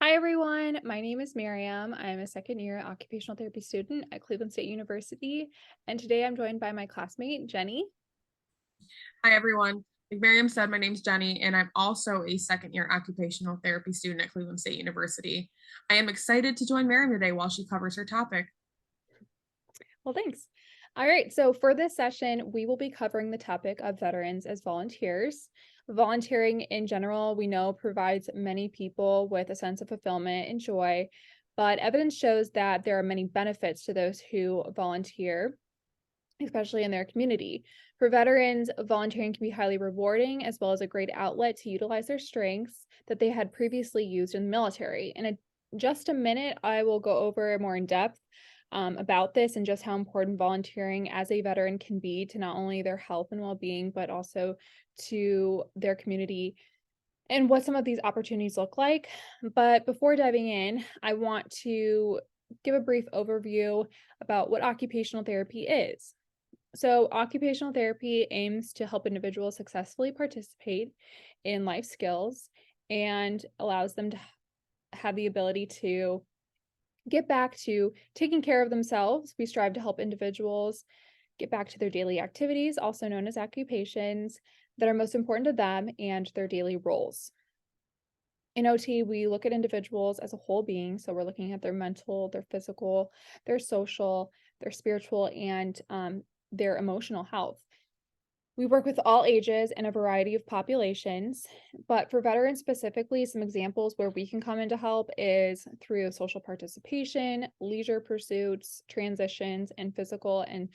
Hi, everyone. My name is Miriam. I'm a second year occupational therapy student at Cleveland State University. And today I'm joined by my classmate, Jenny. Hi, everyone. Like Miriam said, my name's Jenny, and I'm also a second year occupational therapy student at Cleveland State University. I am excited to join Miriam today while she covers her topic. Well, thanks. All right. So for this session, we will be covering the topic of veterans as volunteers. Volunteering in general, we know provides many people with a sense of fulfillment and joy, but evidence shows that there are many benefits to those who volunteer, especially in their community. For veterans, volunteering can be highly rewarding as well as a great outlet to utilize their strengths that they had previously used in the military. Just a minute, I will go over more in depth about this and just how important volunteering as a veteran can be to not only their health and well being, but also to their community and what some of these opportunities look like. But before diving in, I want to give a brief overview about what occupational therapy is. So, occupational therapy aims to help individuals successfully participate in life skills and allows them to have the ability to get back to taking care of themselves. We strive to help individuals get back to their daily activities, also known as occupations, that are most important to them and their daily roles. In OT, we look at individuals as a whole being. So, we're looking at their mental, their physical, their social, their spiritual, and their emotional health. We work with all ages and a variety of populations, but for veterans specifically, some examples where we can come in to help is through social participation, leisure pursuits, transitions, and physical and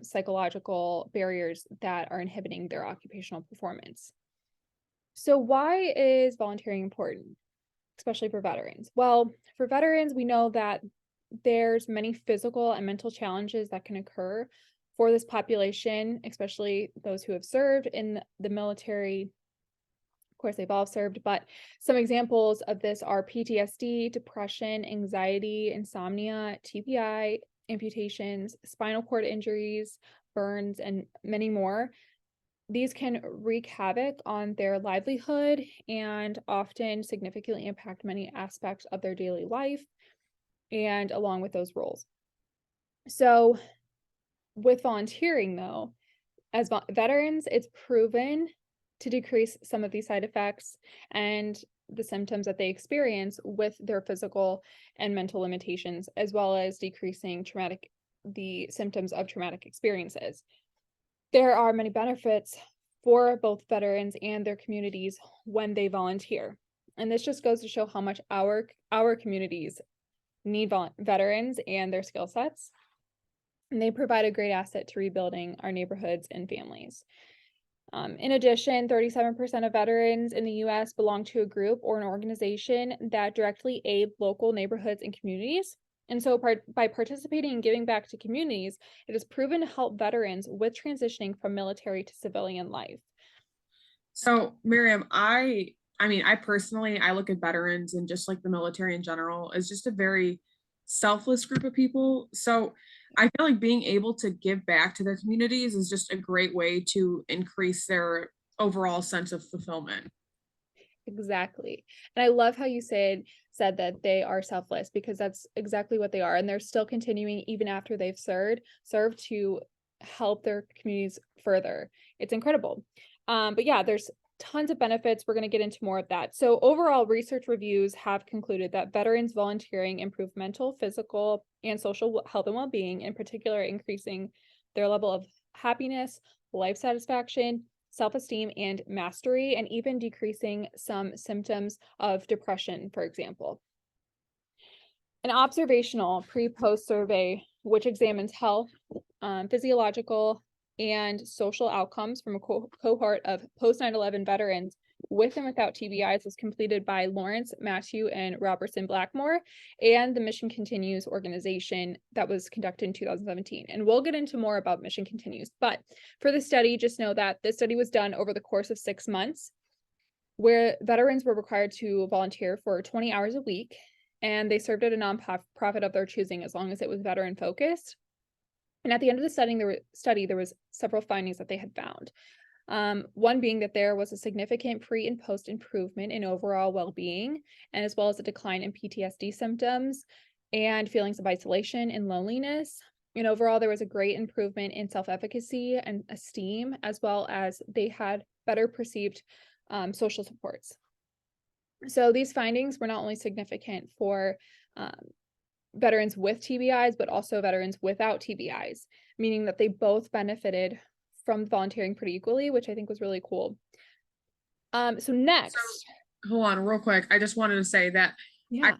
psychological barriers that are inhibiting their occupational performance. So, why is volunteering important, especially for veterans? Well, for veterans, we know that there's many physical and mental challenges that can occur for this population, especially those who have served in the military. Of course, they've all served, but some examples of this are PTSD, depression, anxiety, insomnia, TBI, amputations, spinal cord injuries, burns, and many more. These can wreak havoc on their livelihood and often significantly impact many aspects of their daily life and along with those roles. So, with volunteering, though, as veterans, it's proven to decrease some of these side effects and the symptoms that they experience with their physical and mental limitations, as well as decreasing the symptoms of traumatic experiences. There are many benefits for both veterans and their communities when they volunteer. And this just goes to show how much our communities need veterans and their skill sets. And they provide a great asset to rebuilding our neighborhoods and families. In addition, 37% of veterans in the US belong to a group or an organization that directly aid local neighborhoods and communities. And so, by participating and giving back to communities, it is proven to help veterans with transitioning from military to civilian life. So, Miriam, I personally I look at veterans and just like the military in general as just a very selfless group of people. So, I feel like being able to give back to their communities is just a great way to increase their overall sense of fulfillment. Exactly. And I love how you said that they are selfless because that's exactly what they are. And they're still continuing even after they've served to help their communities further. It's incredible. But yeah, there's tons of benefits. We're going to get into more of that. So overall, research reviews have concluded that veterans volunteering improve mental, physical, and social health and well-being, in particular, increasing their level of happiness, life satisfaction, self-esteem, and mastery, and even decreasing some symptoms of depression, for example. An observational pre-post survey, which examines health, physiological, and social outcomes from a cohort of post 9/11 veterans with and without TBIs, was completed by Lawrence, Matthew, and Robertson Blackmore, and the Mission Continues organization that was conducted in 2017. And we'll get into more about Mission Continues. But for the study, just know that this study was done over the course of 6 months, where veterans were required to volunteer for 20 hours a week, and they served at a nonprofit of their choosing as long as it was veteran focused. And at the end of the study, there was several findings that they had found. One being that there was a significant pre and post improvement in overall well-being, and as well as a decline in PTSD symptoms and feelings of isolation and loneliness. And overall, there was a great improvement in self-efficacy and esteem, as well as they had better perceived social supports. So these findings were not only significant for um, veterans with TBIs, but also veterans without TBIs, meaning that they both benefited from volunteering pretty equally, which I think was really cool. So next, Hold on real quick. I just wanted to say that yeah,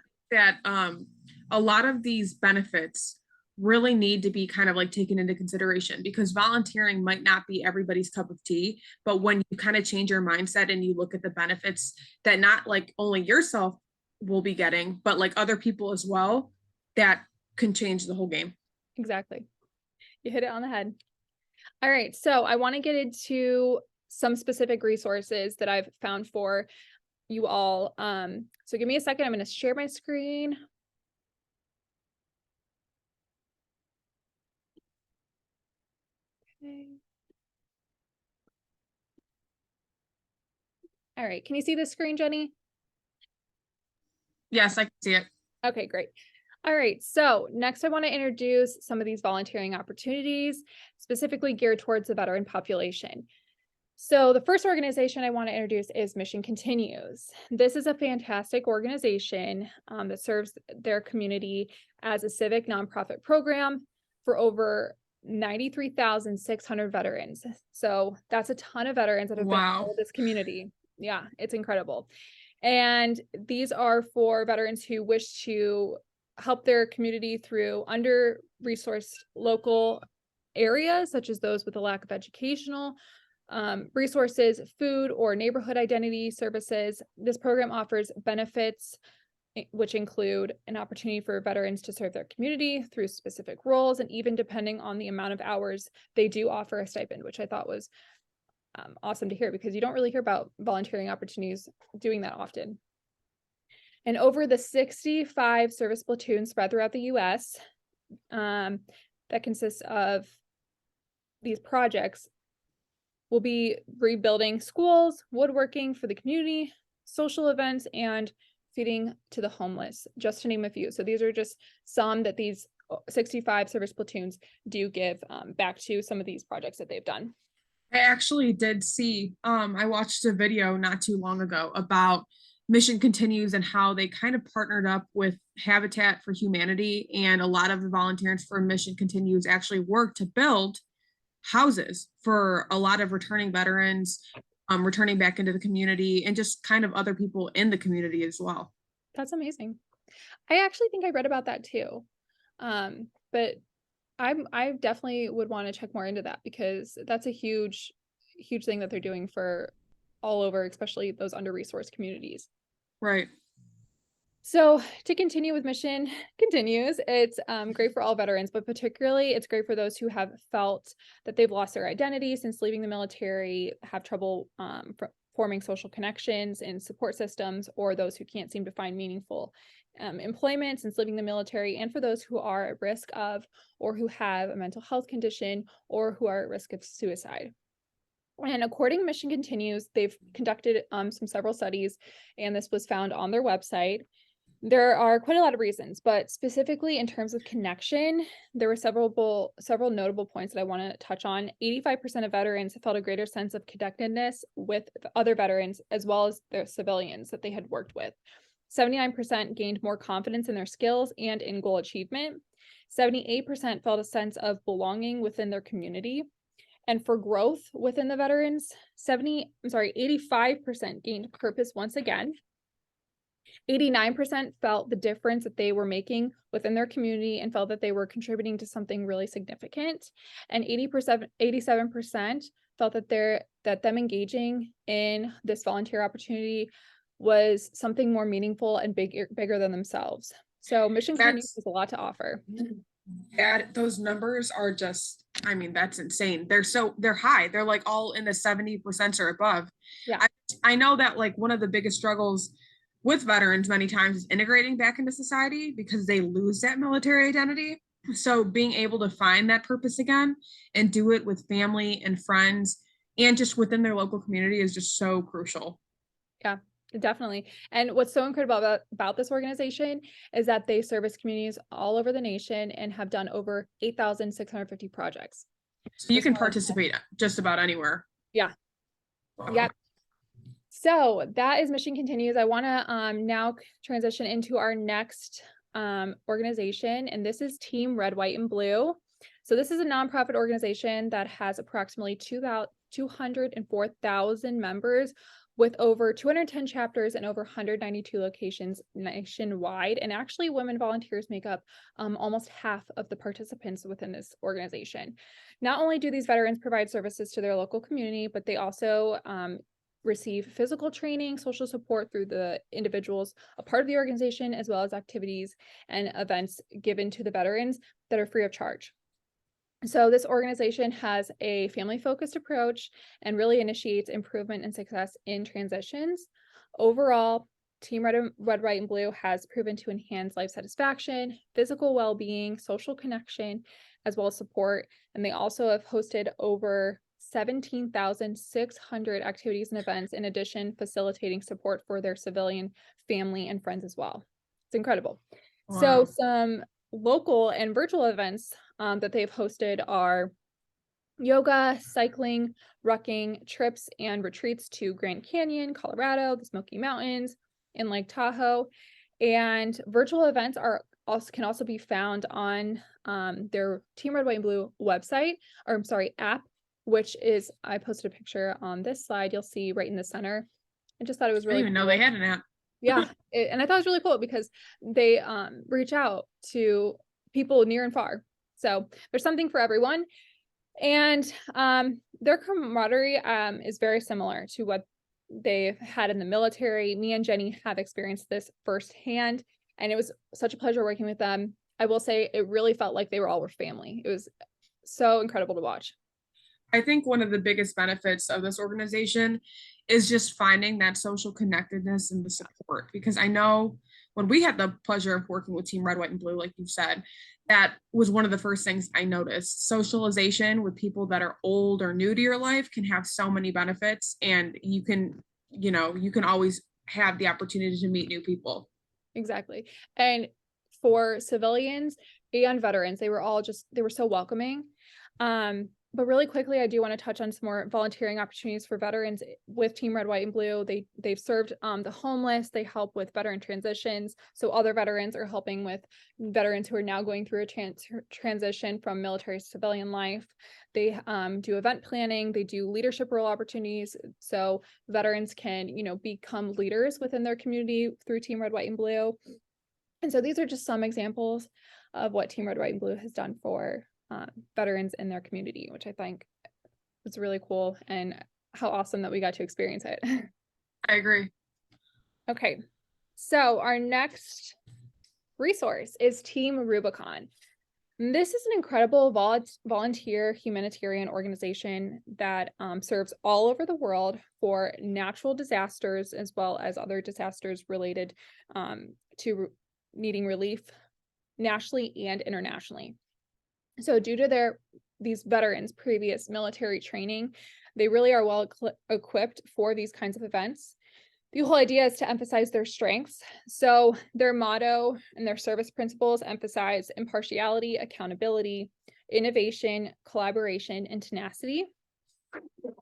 a lot of these benefits really need to be kind of like taken into consideration, because volunteering might not be everybody's cup of tea, but when you kind of change your mindset and you look at the benefits that not like only yourself will be getting, but like other people as well, that can change the whole game. exactly. You hit it on the head. All right, so I want to get into some specific resources that I've found for you all. So give me a second. I'm going to share my screen. Okay. All right, can you see the screen, Jenny? Yes, I can see it. Okay, great. All right, so next I want to introduce some of these volunteering opportunities, specifically geared towards the veteran population. So the first organization I want to introduce is Mission Continues. This is a fantastic organization that serves their community as a civic nonprofit program for over 93,600 veterans. So that's a ton of veterans that have been Wow. part of this community. Yeah, it's incredible. And these are for veterans who wish to help their community through under-resourced local areas, such as those with a lack of educational resources, food, or neighborhood identity services. This program offers benefits, which include an opportunity for veterans to serve their community through specific roles, and even depending on the amount of hours, they do offer a stipend, which I thought was awesome to hear, because you don't really hear about volunteering opportunities doing that often. And over the 65 service platoons spread throughout the US, that consists of these projects, will be rebuilding schools, woodworking for the community, social events, and feeding to the homeless, just to name a few. So these are just some that these 65 service platoons do give back to some of these projects that they've done. I actually did see, I watched a video not too long ago about Mission Continues and how they kind of partnered up with Habitat for Humanity, and a lot of the volunteers for Mission Continues actually work to build houses for a lot of returning veterans, returning back into the community, and just kind of other people in the community as well. That's amazing. I actually think I read about that too. But I definitely would want to check more into that, because that's a huge thing that they're doing for all over, especially those under-resourced communities. Right. So to continue with Mission Continues, it's great for all veterans, but particularly it's great for those who have felt that they've lost their identity since leaving the military, have trouble forming social connections and support systems, or those who can't seem to find meaningful employment since leaving the military, and for those who are at risk of, or who have a mental health condition, or who are at risk of suicide. And according to Mission Continues, they've conducted several studies, and this was found on their website. There are quite a lot of reasons, but specifically in terms of connection, there were several notable points that I want to touch on. 85% of veterans felt a greater sense of connectedness with other veterans, as well as their civilians that they had worked with. 79% gained more confidence in their skills and in goal achievement. 78% felt a sense of belonging within their community. And for growth within the veterans, 85% gained purpose once again. 89% felt the difference that they were making within their community and felt that they were contributing to something really significant. And 87% felt that them engaging in this volunteer opportunity was something more meaningful and bigger than themselves. So Mission Continues has a lot to offer. Those numbers are just, I mean, that's insane. They're high. They're like all in the 70% or above. Yeah. I know that like one of the biggest struggles with veterans many times is integrating back into society, because they lose that military identity. So being able to find that purpose again and do it with family and friends and just within their local community is just so crucial. Yeah, definitely. And what's so incredible about this organization is that they service communities all over the nation and have done over 8,650 projects. So you Just can wanted to- participate just about anywhere. Yeah. Yep. So that is Mission Continues. I want to now transition into our next organization, and this is Team Red, White, and Blue. So this is a nonprofit organization that has approximately 204,000 members with over 210 chapters and over 192 locations nationwide. And actually, women volunteers make up almost half of the participants within this organization. Not only do these veterans provide services to their local community, but they also receive physical training, social support through the individuals, a part of the organization, as well as activities and events given to the veterans that are free of charge. So this organization has a family-focused approach and really initiates improvement and success in transitions. Overall, Team Red, White, and Blue has proven to enhance life satisfaction, physical well-being, social connection, as well as support. And they also have hosted over 17,600 activities and events, in addition, facilitating support for their civilian family and friends as well. It's incredible. Wow. So some local and virtual events that they've hosted are yoga, cycling, rucking, trips and retreats to Grand Canyon, Colorado, the Smoky Mountains, and Lake Tahoe. And virtual events can also be found on their Team Red, White, and Blue website, or I'm sorry, app, which is, I posted a picture on this slide, you'll see right in the center. I just thought it was I really didn't even cool. know they had an app. Yeah, and I thought it was really cool because they reach out to people near and far. So there's something for everyone. And their camaraderie is very similar to what they've had in the military. Me and Jenny have experienced this firsthand, and it was such a pleasure working with them. I will say it really felt like they were family. It was so incredible to watch. I think one of the biggest benefits of this organization is just finding that social connectedness and the support. Because I know when we had the pleasure of working with Team Red, White, and Blue, like you said, that was one of the first things I noticed. Socialization with people that are old or new to your life can have so many benefits, and you can always have the opportunity to meet new people. Exactly. And for civilians and veterans, they were so welcoming. But really quickly, I do want to touch on some more volunteering opportunities for veterans with Team Red, White, and Blue. They've served the homeless. They help with veteran transitions. So other veterans are helping with veterans who are now going through a transition from military to civilian life. They do event planning. They do leadership role opportunities. So veterans can, become leaders within their community through Team Red, White, and Blue. And so these are just some examples of what Team Red, White, and Blue has done for veterans in their community, which I think was really cool, and how awesome that we got to experience it. I agree. Okay, so our next resource is Team Rubicon. This is an incredible volunteer humanitarian organization that serves all over the world for natural disasters, as well as other disasters related to needing relief nationally and internationally. So due to these veterans' previous military training, they really are well equipped for these kinds of events. The whole idea is to emphasize their strengths. So their motto and their service principles emphasize impartiality, accountability, innovation, collaboration, and tenacity.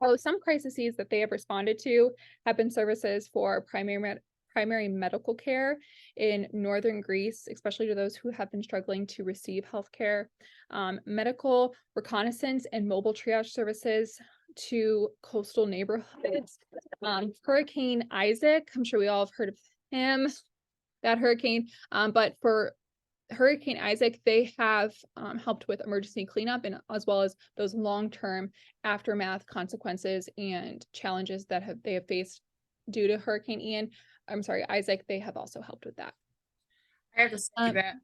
So some crises that they have responded to have been services for primary medical care in northern Greece, especially to those who have been struggling to receive healthcare, medical reconnaissance and mobile triage services to coastal neighborhoods. Hurricane Isaac, I'm sure we all have heard of him, that hurricane, but for Hurricane Isaac, they have helped with emergency cleanup, and as well as those long-term aftermath consequences and challenges that they have faced due to Hurricane Isaac. They have also helped with that. I have to say that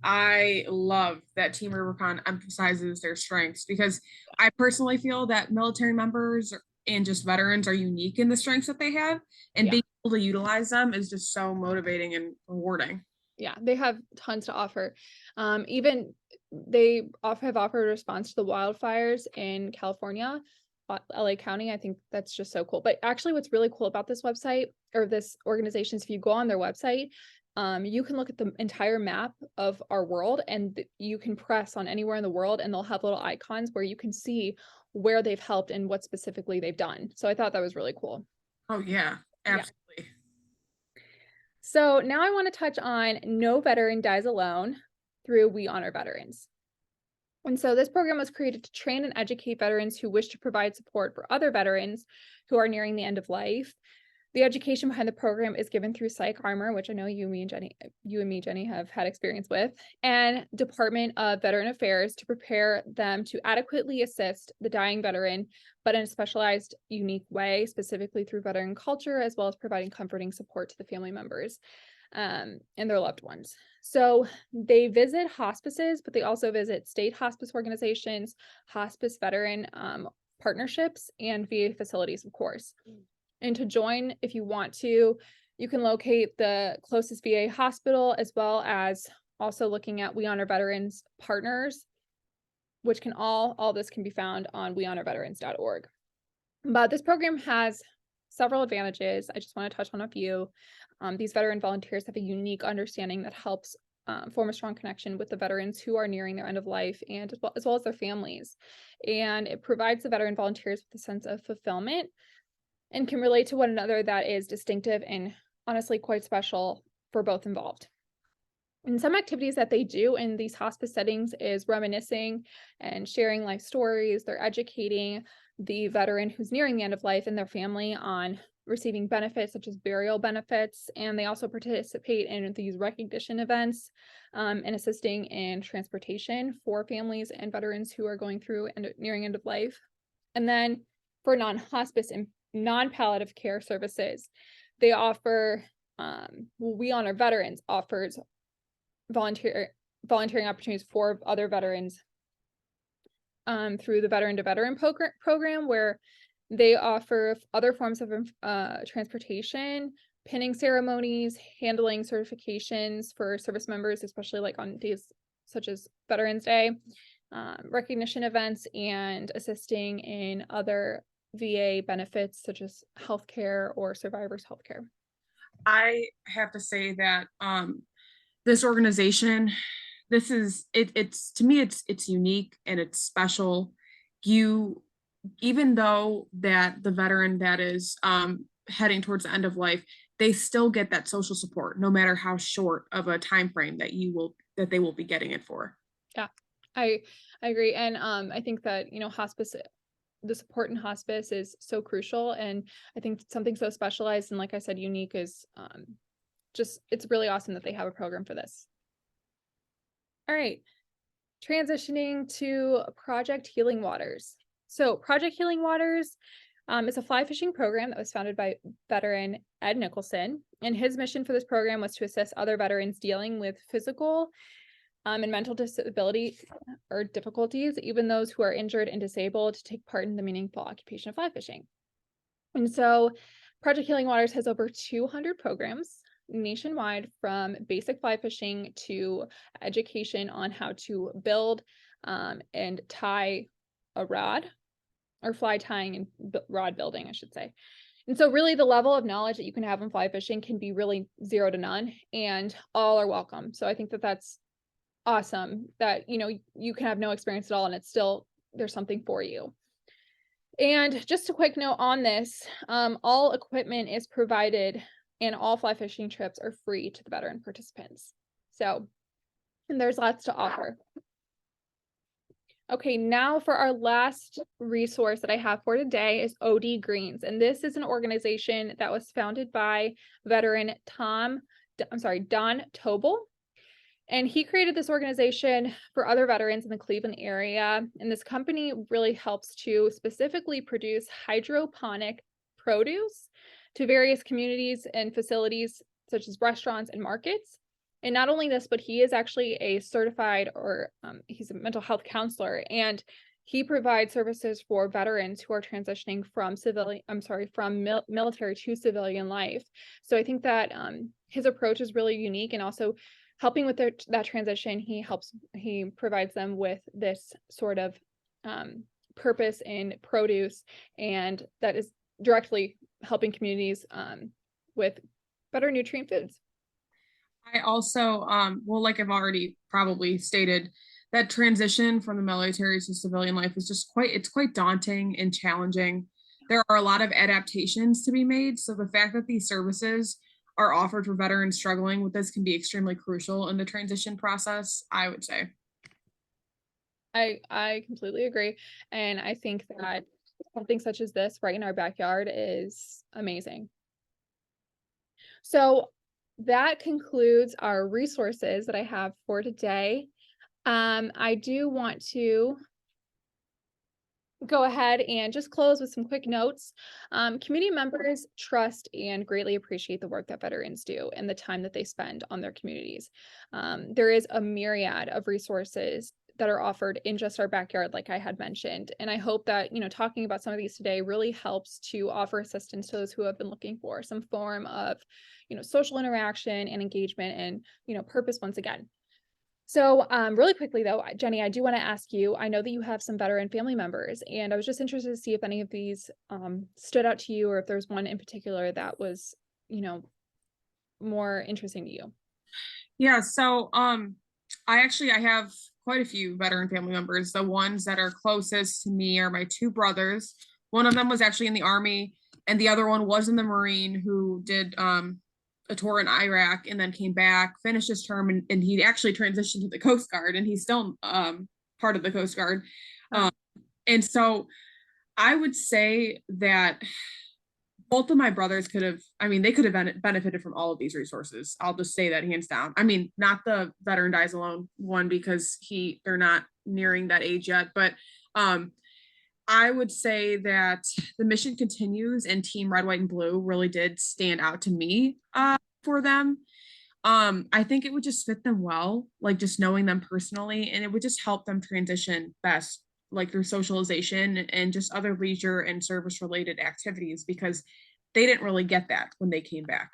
I love that Team Rubicon emphasizes their strengths, because I personally feel that military members and just veterans are unique in the strengths that they have, and being able to utilize them is just so motivating and rewarding. Yeah, they have tons to offer. Even they have offered a response to the wildfires in California. LA County. I think that's just so cool. But actually what's really cool about this website or this organization is if you go on their website, you can look at the entire map of our world and you can press on anywhere in the world and they'll have little icons where you can see where they've helped and what specifically they've done. So I thought that was really cool. Oh yeah, absolutely. So now I want to touch on No Veteran Dies Alone through We Honor Veterans. And so this program was created to train and educate veterans who wish to provide support for other veterans who are nearing the end of life. The education behind the program is given through PsychArmor, which I know you and me, Jenny, have had experience with, and Department of Veteran Affairs to prepare them to adequately assist the dying veteran, but in a specialized, unique way, specifically through veteran culture, as well as providing comforting support to the family members and their loved ones. So they visit hospices, but they also visit state hospice organizations, hospice veteran partnerships, and VA facilities, of course. And to join, if you want to, you can locate the closest VA hospital, as well as also looking at We Honor Veterans partners, which can all this can be found on wehonorveterans.org. But this program has several advantages. I just want to touch on a few. These veteran volunteers have a unique understanding that helps form a strong connection with the veterans who are nearing their end of life and as well as their families. And it provides the veteran volunteers with a sense of fulfillment and can relate to one another that is distinctive and honestly quite special for both involved. And some activities that they do in these hospice settings is reminiscing and sharing life stories. They're educating the veteran who's nearing the end of life and their family on receiving benefits such as burial benefits. And they also participate in these recognition events and assisting in transportation for families and veterans who are going through and nearing end of life. And then for non-hospice and non-palliative care services, they offer, We Honor Veterans offers volunteering opportunities for other veterans through the Veteran to Veteran program, where they offer other forms of transportation, pinning ceremonies, handling certifications for service members, especially like on days such as Veterans Day, recognition events, and assisting in other VA benefits such as healthcare or survivors healthcare. I have to say that this organization, this is it's to me it's unique and it's special. Even though that the veteran that is heading towards the end of life, they still get that social support no matter how short of a time frame that they will be getting it for. Yeah, I agree. And I think that, hospice, the support in hospice is so crucial. And I think something so specialized and, like I said, unique is it's really awesome that they have a program for this. All right, transitioning to Project Healing Waters. So Project Healing Waters is a fly fishing program that was founded by veteran Ed Nicholson. And his mission for this program was to assist other veterans dealing with physical and mental disability or difficulties, even those who are injured and disabled, to take part in the meaningful occupation of fly fishing. And so Project Healing Waters has over 200 programs nationwide, from basic fly fishing to education on how to build and tie a rod, or fly tying and rod building, I should say. And so really the level of knowledge that you can have in fly fishing can be really 0 to none, and all are welcome. So I think that that's awesome that, you can have no experience at all and it's still, there's something for you. And just a quick note on this, all equipment is provided and all fly fishing trips are free to the veteran participants. So, and there's lots to offer. Okay, now for our last resource that I have for today is OD Greens. And this is an organization that was founded by veteran Don Tobel. And he created this organization for other veterans in the Cleveland area. And this company really helps to specifically produce hydroponic produce to various communities and facilities such as restaurants and markets. And not only this, but he is actually a certified, or he's a mental health counselor, and he provides services for veterans who are transitioning from military to civilian life. So I think that his approach is really unique, and also helping with that transition, he provides them with this sort of purpose in produce, and that is directly helping communities with better nutrient foods. I also, well, like I've already probably stated, that transition from the military to civilian life is just it's quite daunting and challenging. There are a lot of adaptations to be made. So the fact that these services are offered for veterans struggling with this can be extremely crucial in the transition process, I would say. I completely agree. And I think that something such as this right in our backyard is amazing. So that concludes our resources that I have for today. I do want to go ahead and just close with some quick notes. Community members trust and greatly appreciate the work that veterans do and the time that they spend on their communities. There is a myriad of resources that are offered in just our backyard, like I had mentioned. And I hope that, talking about some of these today really helps to offer assistance to those who have been looking for some form of, social interaction and engagement and, purpose once again. So, really quickly though, Jenny, I do want to ask you, I know that you have some veteran family members, and I was just interested to see if any of these stood out to you, or if there's one in particular that was, more interesting to you. Yeah, so I have quite a few veteran family members. The ones that are closest to me are my two brothers. One of them was actually in the army, and the other one was in the Marine, who did a tour in Iraq and then came back, finished his term, and he actually transitioned to the Coast Guard, and he's still part of the Coast Guard. And so I would say that both of my brothers they could have benefited from all of these resources. I'll just say that hands down. I mean, not the Veteran Dies Alone one, because they're not nearing that age yet, but I would say that the Mission Continues and Team Red, White, and Blue really did stand out to me for them. I think it would just fit them well, like just knowing them personally, and it would just help them transition best, like through socialization and just other leisure and service related activities, because they didn't really get that when they came back.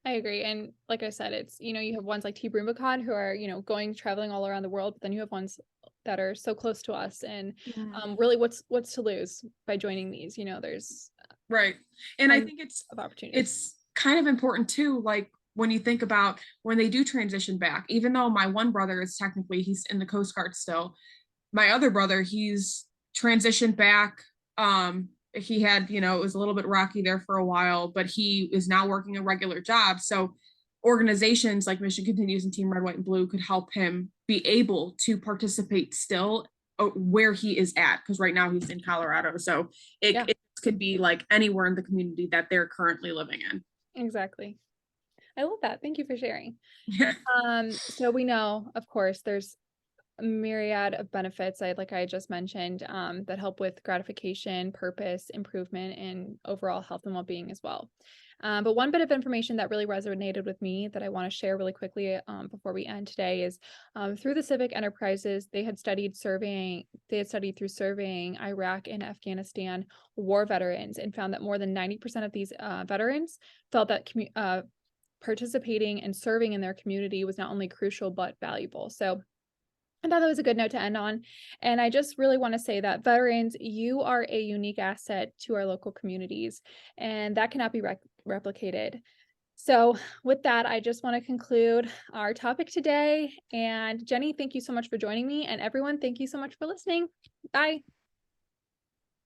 I agree. And like I said, it's, you have ones like Team Rubicon who are, traveling all around the world, but then you have ones that are so close to us, and really what's to lose by joining these, there's right. And I think it's kind of important too, like when you think about when they do transition back, even though my one brother is he's in the Coast Guard still, my other brother, he's transitioned back. He had, it was a little bit rocky there for a while, but he is now working a regular job. So organizations like Mission Continues and Team Red, White, and Blue could help him be able to participate still where he is at, because right now he's in Colorado. So it could be like anywhere in the community that they're currently living in. Exactly. I love that. Thank you for sharing. Yeah. So we know, of course, there's a myriad of benefits, like I just mentioned, that help with gratification, purpose, improvement, and overall health and well-being as well. But one bit of information that really resonated with me that I want to share really quickly before we end today is through the Civic Enterprises, they had studied through surveying Iraq and Afghanistan war veterans, and found that more than 90% of these veterans felt that participating and serving in their community was not only crucial but valuable. So I thought that was a good note to end on. And I just really want to say that veterans, you are a unique asset to our local communities, and that cannot be replicated. So with that, I just want to conclude our topic today. And Jenny, thank you so much for joining me. And everyone, thank you so much for listening. Bye.